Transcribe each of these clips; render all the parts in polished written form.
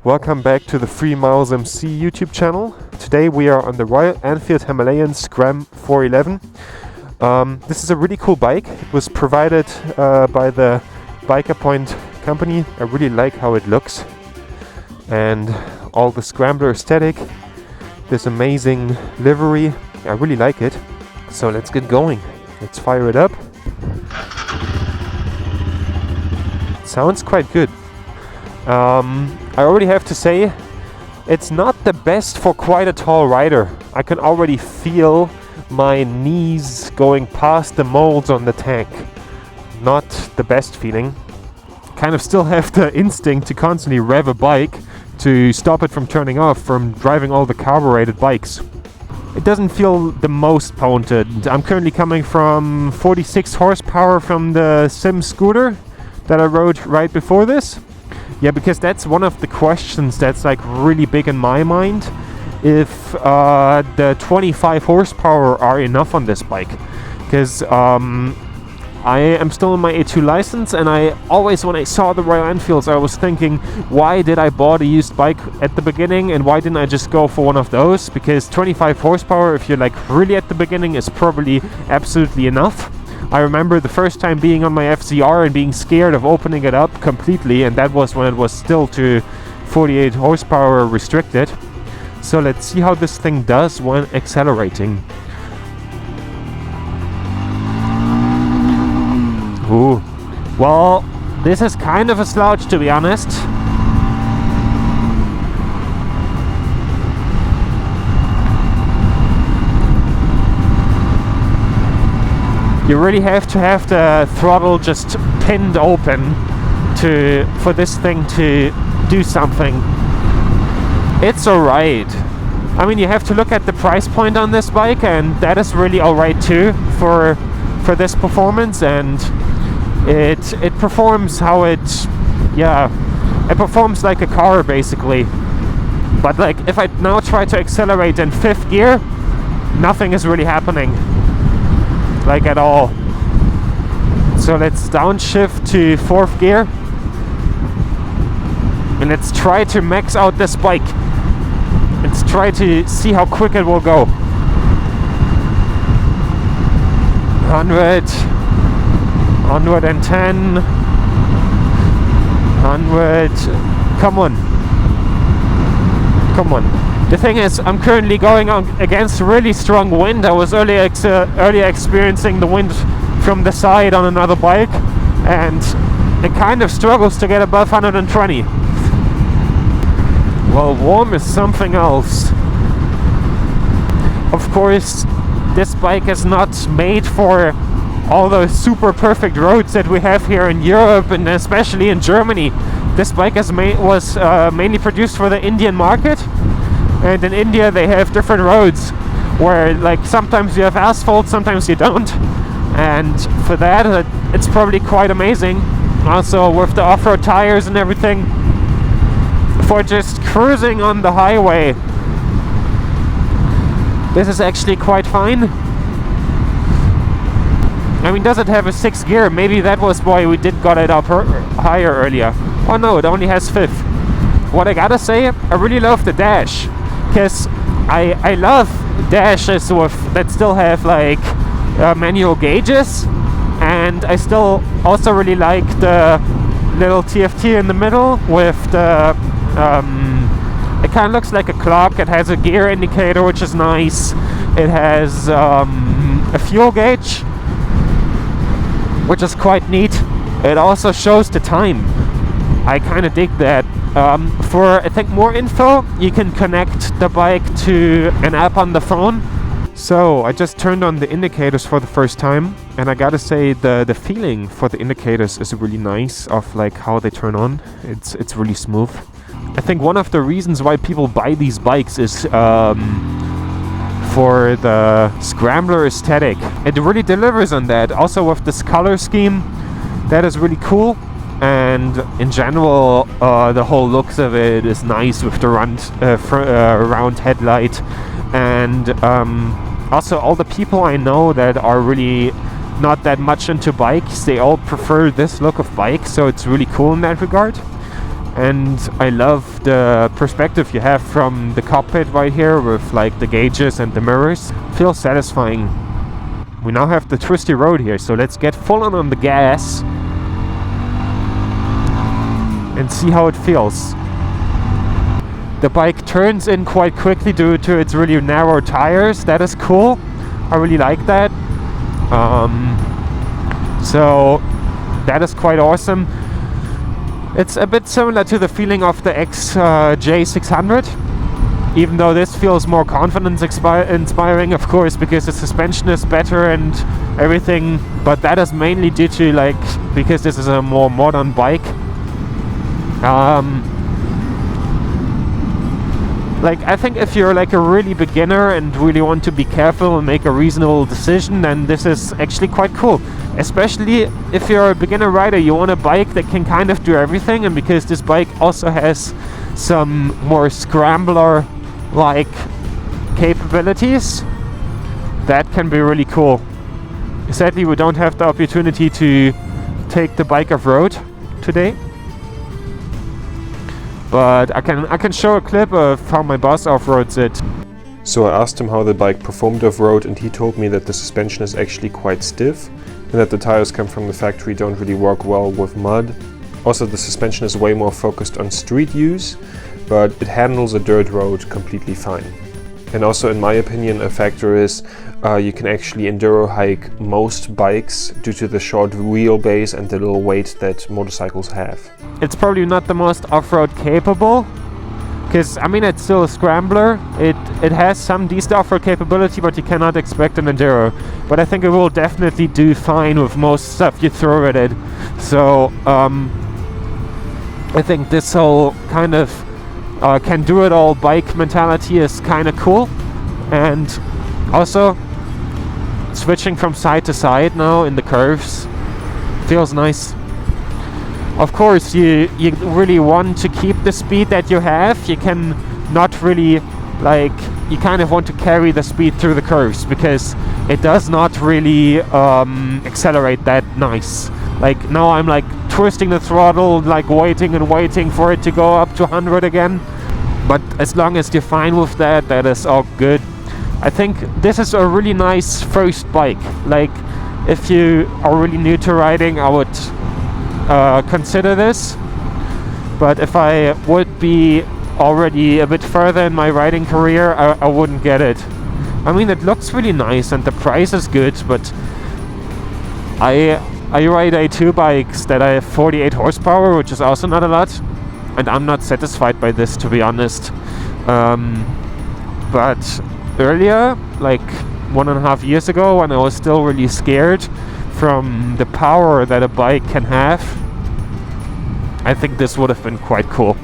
Welcome back to the 3 Miles MC YouTube channel. Today we are on the Royal Enfield Himalayan Scram 411. This is a really cool bike. It was provided by the Biker Point company. I really like how it looks. And all the scrambler aesthetic. This amazing livery. I really like it. So let's get going. Let's fire it up. It sounds quite good. I already have to say, it's not the best for quite a tall rider. I can already feel my knees going past the molds on the tank. Not the best feeling. Kind of still have the instinct to constantly rev a bike to stop it from turning off from driving all the carbureted bikes. It doesn't feel the most potent. I'm currently coming from 46 horsepower from the Sim scooter that I rode right before this. Yeah, because that's one of the questions that's like really big in my mind. If the 25 horsepower are enough on this bike. Because I am still in my A2 license, and I always, when I saw the Royal Enfields, I was thinking, why did I bought a used bike at the beginning and why didn't I just go for one of those? Because 25 horsepower, if you're like really at the beginning, is probably absolutely enough. I remember the first time being on my FZR and being scared of opening it up completely, and that was when it was still to 48 horsepower restricted. So let's see how this thing does when accelerating. Ooh. Well, this is kind of a slouch, to be honest. You really have to have the throttle just pinned open for this thing to do something. It's alright. I mean, you have to look at the price point on this bike, and that is really alright too for this performance, and it performs how it performs like a car basically. But like if I now try to accelerate in 5th gear, nothing is really happening. Like at all. So let's downshift to 4th gear and let's try to max out this bike. Let's try to see how quick it will go. 100, 110, 100. Come on. Come on. The thing is, I'm currently going on against really strong wind. I was earlier experiencing the wind from the side on another bike, and it kind of struggles to get above 120. Well, warm is something else. Of course, this bike is not made for all those super perfect roads that we have here in Europe and especially in Germany. This bike was mainly produced for the Indian market. And in India they have different roads where like sometimes you have asphalt, sometimes you don't. And for that it's probably quite amazing. Also with the off-road tires and everything. For just cruising on the highway, this is actually quite fine. I mean, does it have a 6th gear? Maybe that was why we got it up higher earlier. Oh no, it only has 5th. What I gotta say, I really love the dash. Because I love dashes that still have like manual gauges, and I still also really like the little TFT in the middle with the it kind of looks like a clock. It has a gear indicator, which is nice. It has a fuel gauge, which is quite neat. It also shows the time. I kind of dig that. For I think more info, you can connect the bike to an app on the phone. So I just turned on the indicators for the first time, and I gotta say the feeling for the indicators is really nice of like how they turn on. It's really smooth. I think one of the reasons why people buy these bikes is for the scrambler aesthetic. It really delivers on that. Also with this color scheme, that is really cool. And in general, the whole looks of it is nice with the round headlight. And also all the people I know that are really not that much into bikes, they all prefer this look of bike, so it's really cool in that regard. and I love the perspective you have from the cockpit right here with like the gauges and the mirrors. Feels satisfying. We now have the twisty road here, so let's get full on the gas and see how it feels. The bike turns in quite quickly due to its really narrow tires. That is cool. I really like that. So that is quite awesome. It's a bit similar to the feeling of the XJ600, even though this feels more confidence inspiring, of course, because the suspension is better and everything. But that is mainly due to because this is a more modern bike. I think if you're a really beginner and really want to be careful and make a reasonable decision, then this is actually quite cool. Especially if you're a beginner rider, you want a bike that can kind of do everything, and because this bike also has some more scrambler-like capabilities, that can be really cool. Sadly, we don't have the opportunity to take the bike off-road today. But I can show a clip of how my boss off-roads it. So I asked him how the bike performed off-road, and he told me that the suspension is actually quite stiff and that the tires come from the factory don't really work well with mud. Also, the suspension is way more focused on street use, but it handles a dirt road completely fine. And also, in my opinion, a factor is you can actually enduro hike most bikes due to the short wheelbase and the little weight that motorcycles have. It's probably not the most off-road capable, because I mean it's still a scrambler. It has some decent off-road capability, but you cannot expect an enduro. But I think it will definitely do fine with most stuff you throw at it. So I think this whole kind of can do it all bike mentality is kind of cool. And also switching from side to side now in the curves feels nice. Of course, you really want to keep the speed that you have. You can not really, you kind of want to carry the speed through the curves, because it does not really accelerate that nice. Now I'm twisting the throttle, waiting and waiting for it to go up to 100 again. But as long as you're fine with that, that is all good. I think this is a really nice first bike. If you are really new to riding, I would consider this. But if I would be already a bit further in my riding career, I wouldn't get it. I mean, it looks really nice and the price is good, but I ride A2 bikes that I have 48 horsepower, which is also not a lot, and I'm not satisfied by this, to be honest. But earlier, 1.5 years ago, when I was still really scared from the power that a bike can have, I think this would have been quite cool.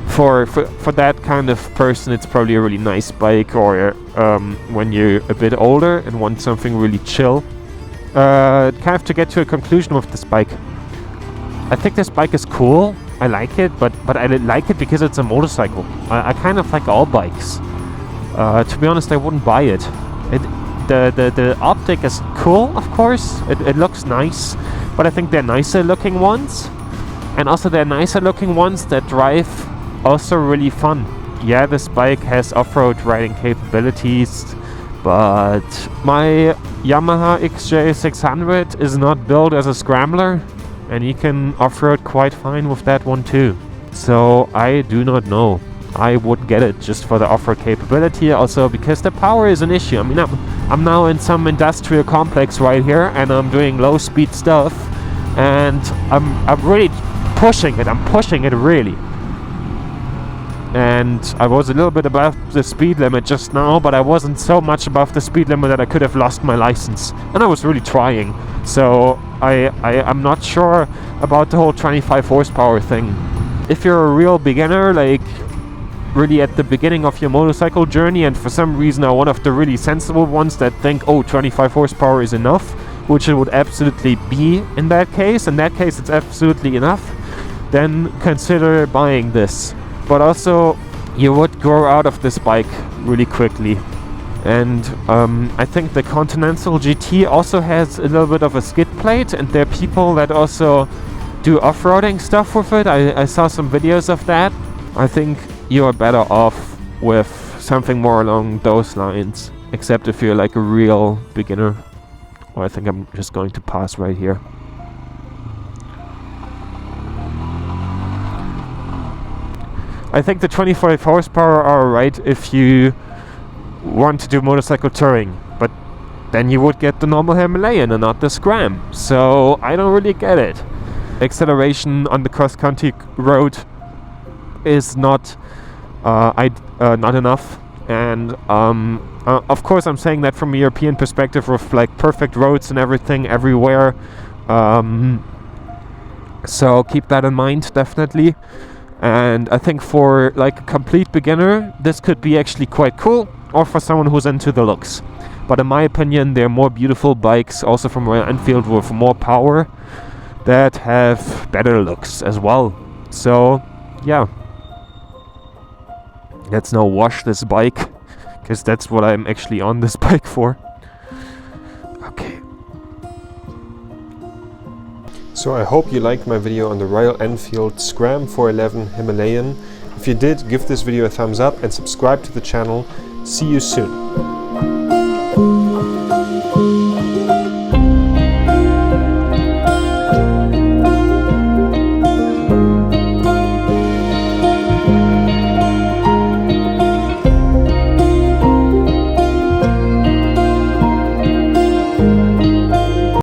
For that kind of person, it's probably a really nice bike, or when you're a bit older and want something really chill. Kind of to get to a conclusion with this bike, I think this bike is cool. I like it, but I like it because it's a motorcycle. I kind of like all bikes. To be honest, I wouldn't buy it. The optic is cool, of course. It looks nice, but I think they're nicer looking ones, and also they're nicer looking ones that drive also really fun. Yeah, this bike has off-road riding capabilities, but my Yamaha XJ600 is not built as a scrambler, and you can off-road quite fine with that one too. So I do not know. I would get it just for the off-road capability, also because the power is an issue. I mean, I'm now in some industrial complex right here, and I'm doing low-speed stuff, and I'm really pushing it. I'm pushing it really. And I was a little bit above the speed limit just now, but I wasn't so much above the speed limit that I could have lost my license. And I was really trying. So I'm not sure about the whole 25 horsepower thing. If you're a real beginner, really at the beginning of your motorcycle journey, and for some reason are one of the really sensible ones that think, oh, 25 horsepower is enough, which it would absolutely be in that case. In that case, it's absolutely enough. Then consider buying this. But also, you would grow out of this bike really quickly. And I think the Continental GT also has a little bit of a skid plate, and there are people that also do off-roading stuff with it. I saw some videos of that. I think you are better off with something more along those lines, except if you're like a real beginner. Or I think I'm just going to pass right here. I think the 25 horsepower are alright if you want to do motorcycle touring, but then you would get the normal Himalayan and not the Scram. So I don't really get it. Acceleration on the cross-country road is not not enough, and of course I'm saying that from a European perspective with like perfect roads and everything everywhere. So keep that in mind, definitely. And I think for like a complete beginner, this could be actually quite cool, or for someone who's into the looks. But in my opinion, there are more beautiful bikes, also from Royal Enfield, with more power, that have better looks as well. So, yeah. Let's now wash this bike, because that's what I'm actually on this bike for. Okay. So I hope you liked my video on the Royal Enfield Scram 411 Himalayan. If you did, give this video a thumbs up and subscribe to the channel. See you soon.